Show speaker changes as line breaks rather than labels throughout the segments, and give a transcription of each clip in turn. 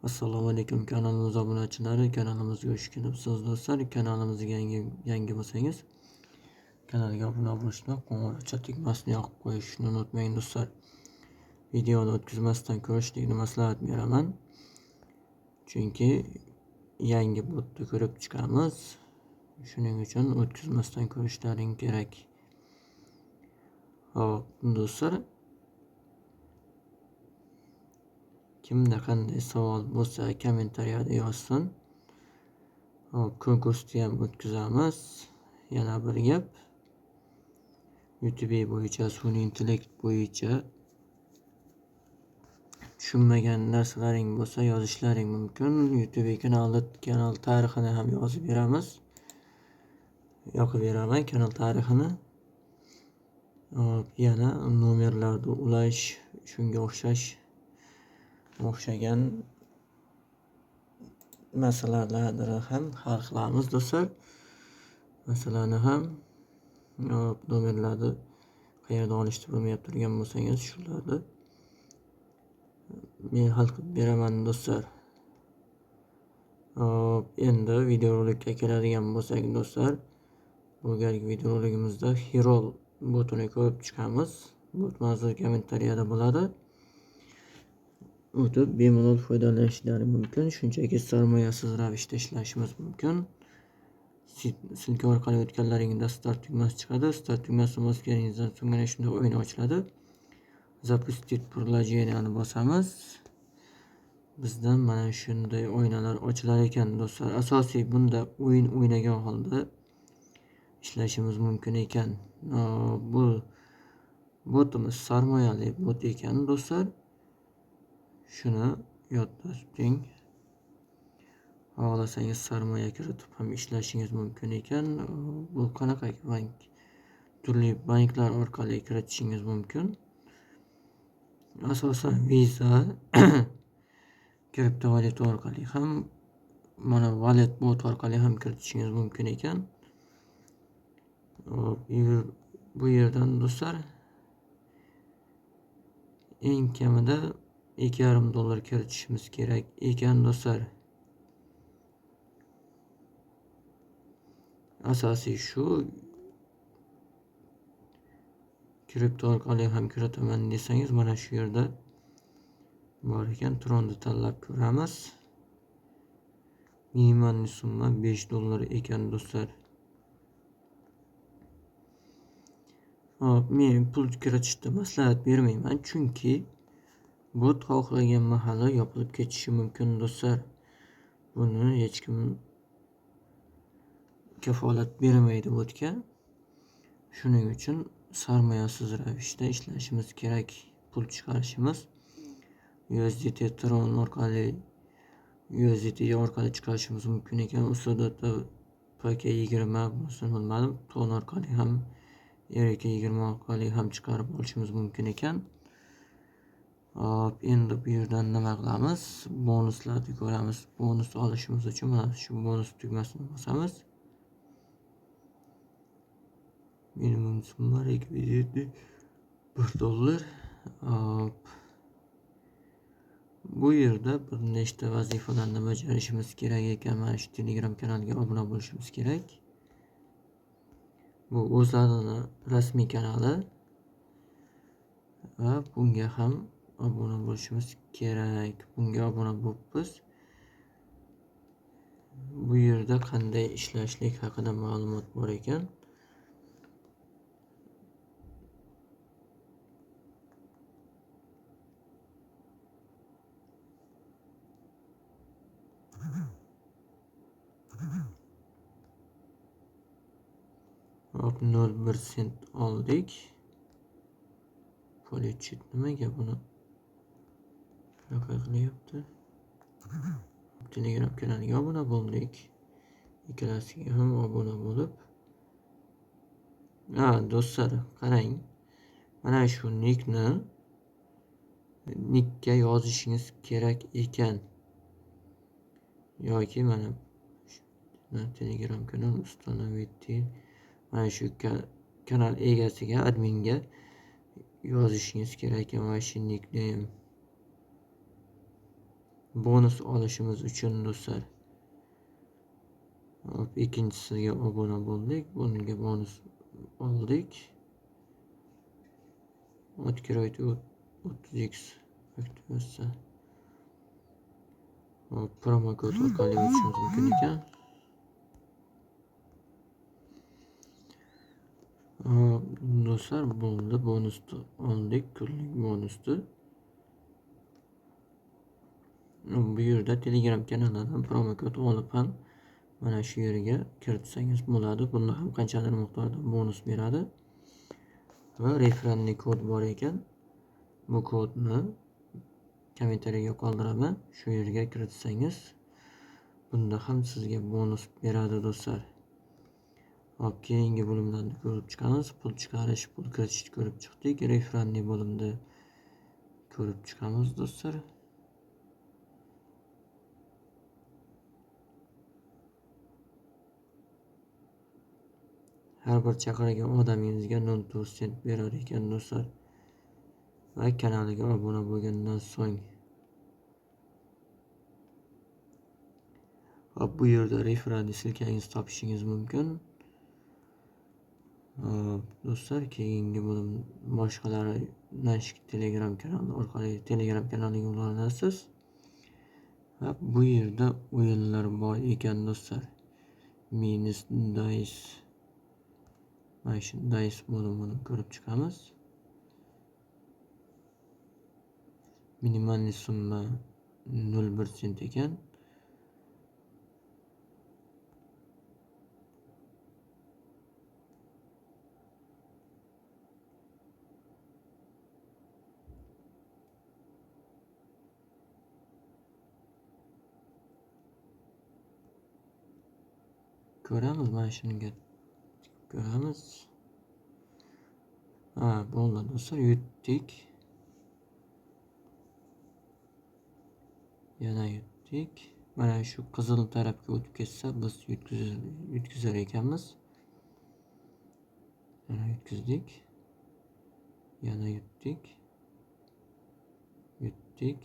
Assalomu alaykum kanalimiz obunachilari, kanalimizga xush kelibsiz do'stlar. Kanalimizga yangi bo'lsangiz, kanalga obuna bo'lishni, qo'ng'iroqcha tugmasini yoqib qo'yishni unutmang do'stlar. Videoni o'tkazmasdan ko'rishlikni maslahat beraman. Chunki yangi botni ko'rib chiqamiz. Shuning uchun o'tkazmasdan ko'rishlaring kerak. Hop, do'stlar, kimda qanday savol bo'lsa kommentariyada yozsin. Hop, konkursni ham o'tkazamiz. Yana bir gap, YouTube bo'yicha, sun'iy intellekt bo'yicha tushunmagan narsalaring bo'lsa yozishlaring mumkin. YouTube kanal tarixini ham yozib beramiz. Yoqib beraman kanal tarixini. Hop, yana nomerlarni ulash, shunga o'xshagan masalalarni ham hal qilamiz do'stlar. Masalani ham nomerlarni qayerdan olishni bilmayap turgan bo'lsangiz, shularni men hal qilib beraman do'stlar. Hop, endi videorolikka keladigan bo'lsak do'stlar, bu galgi videoroligimizda Hirol botini ko'rib chiqamiz. Bot manzil kommentariyada bo'ladi. O'tib bemalol foydalanishlari mumkin. Shunchaki sarmoyasiz ravishda ishlashimiz mumkin. Silka orqali o'tganlaringizda start tugmasi chiqadi. Start tugmasini bosganingizdan so'ng mana shunday o'yin ochiladi. Запустить приложениeni bosamiz. Bizdan mana shunday oynalar ochilar ekan do'stlar. Asosiy bunda o'yin o'ynagan holda ishlashimiz mumkin ekan. Bu botimiz sarmoyali bot ekan do'stlar. Shuni yodda tuting. Xohlasangiz sarmoya kiritib ham ishlashingiz mumkin ekan. Bu qanaqa bank? Turli banklar orqali kiritishingiz mumkin. Asosan Visa, kriptovalyuta orqali ham, mana wallet bot orqali ham kiritishingiz mumkin ekan. Bu yerdan do'stlar eng kamida $2,5 kiritishimiz kerak ekan do'stlar. Asosiy shu. Kripto orqali ham kiritaman desangiz, mana shu yerda bor ekan. Tronni tanlab ko'ramiz. Minimal summa $5 ekan do'stlar. Hop, men pul kiritishni maslahat bermayman, chunki bot xohlagan mahali yopilib ketishi mumkin do'stlar. Buni hech kim kafolat bermaydi botga. Shuning uchun sarmoyasiz ravishda ishlashimiz kerak. Pul chiqarishimiz USDT Tron orqali chiqarishimiz mumkin ekan. Usulda PK20 bo'lsin bilmadim. Tron orqali ham RK20 orqali ham chiqarib olishimiz mumkin ekan. Hop, endi bu yerdan nima qilamiz? Bonuslarni ko'ramiz. Bonus olishimiz uchun mana shu bonus tugmasini bosamiz. Minimum summa rekviziti $1. Hop. Bu yerda bir nechta vazifalarni bajarishimiz kerak ekan. Mana shu Telegram kanaliga obuna bo'lishimiz kerak. Bu o'zlarining rasmiy kanali va bunga ham obuna bo'lishimiz kerak. Bunga obuna bo'libmiz. Bu yerda qanday ishlashlik haqida ma'lumot bor ekan. Hop, 0,1 sent oldik. Polichit nimaga buni shunaqa qilyapti? Telegram kanaliga obuna bo'ldik. Ikkalasiga ham obuna bo'lib. Do'stlar, qarang. Mana shu nickga yozishingiz kerak ekan. Yoki mana Telegram kanal ustanoviti. Mana shu kanal egasiga, adminga yozishingiz kerak ekan. Mana shu nickname bonus olishimiz uchun do'stlar ikkinchisiga obuna bo'ldik, bunga bonus oldik. Откройте 30x aktivatsiya. Promo kod orqali o'tishimiz mumkin ekan. Do'stlar bo'ldi, bonusni oldik, kunlik bonusni. Bu yerda Telegram kanalidan promo kod olib ham mana shu yerga kiritsangiz bo'ladi. Bunda ham qanchadir miqdorda bonus beradi. Va referenli kod bor ekan. Bu kodni kommentariyga qoldiraman. Shu yerga kiritsangiz bunda ham sizga bonus beradi do'stlar. Hop, keyingi bo'limlarni ko'rib chiqamiz. Pul chiqarish, pul kiritishni ko'rib chiqdik. Referenli bo'limda ko'rib chiqamiz do'stlar. Har bir chaqirgan odamingizga 0.4 sent berar ekan do'stlar. Va kanaliga obuna bo'lgandan so'ng hop, bu yerda referenli silkangizni topishingiz mumkin. Do'stlar, keyingi bo'lim boshqalari Nashik Telegram kanali orqali Telegram kanaliga ulara olasiz. Va bu yerda o'yinlar bor ekan do'stlar. Minus dice. Mana shu dice bo'limini ko'rib chiqamiz. Minimal summa 0.1 sent ekan. Ko'ramiz, mana shunga ko'ramiz. Bo'ldi do'stlar, yutdik. Yana yutdik. Mana shu qizil tarafga o'tib ketsa, biz yutkazar ekanmiz. Yana yutkazdik. Yana yutdik. Yutdik.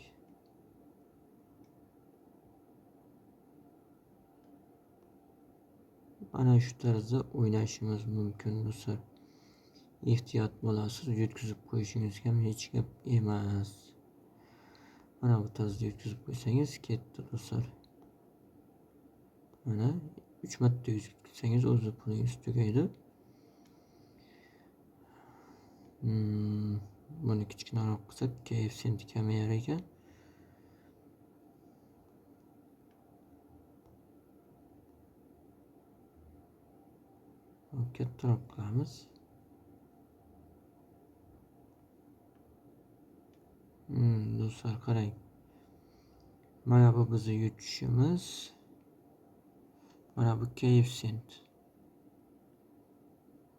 Mana shu tarzda o'ynashimiz mumkin do'stlar. Ehtiyot bo'lasiz, yutkazib qo'yishingiz ham hech gap emas. Mana bu tarzda yutkazib qo'ysangiz ketdi do'stlar. Mana 3 marta yutkazsangiz o'zi pulingiz tugaydi. Buni kichkinaroq qilsak, KFC kamayar ekan. Kattaroq qilamiz. Do'stlar, qarang. Mana bu bizning yutishimiz. Mana bu KFC.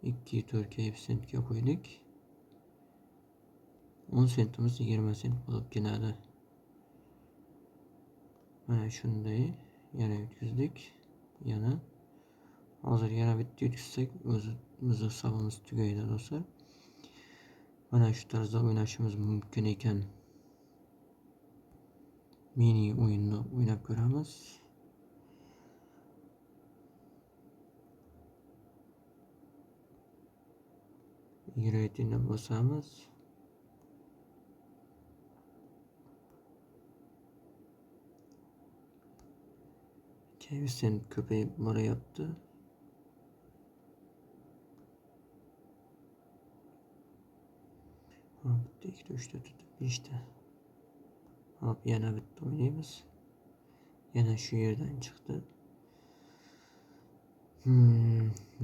2-4 KFC ga qo'ydik. 10 sentimiz 20 sent bo'lib keladi. Mana shunday yana yutkazdik. Yana hozir yana bitta yutkazsak, o'zimiz hisobimiz tugaydi do'stlar. Mana shu tarzda o'ynashimiz mumkin ekan. Mini o'yinni o'ynab ko'ramiz. Igroytini bosamiz. KFC ko'payib boryapti. Bitta, 2, 3 ta tutib 5 ta. Hop, yana bitta o'ynaymiz. Yana shu yerdan chiqdi.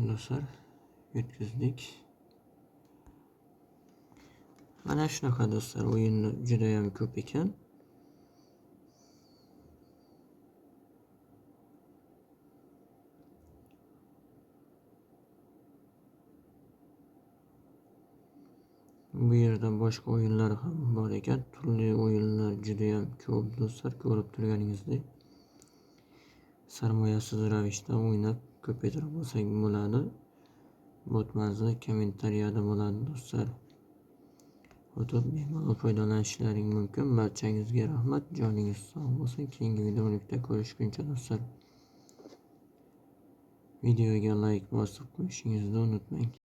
Do'stlar, yutkazdik. Mana shunaqa do'stlar, o'yinni juda ham ko'p ekan. Bu yerda boshqa o'yinlar ham bor ekan. Turli o'yinlar juda ham ko'p do'stlar, ko'rib turganingizdek. Sarmoyasiz ravishda o'ynab ko'paytirib olsak bo'ladi. Botmangizni kommentariyada bo'ladi do'stlar. o'tib bemalol foydalanishlaring mumkin. Barchangizga rahmat. Joningiz sog' bo'lsin. Keyingi videolikda ko'rishguncha do'stlar. Videoga like bosib qo'yishingizni unutmang.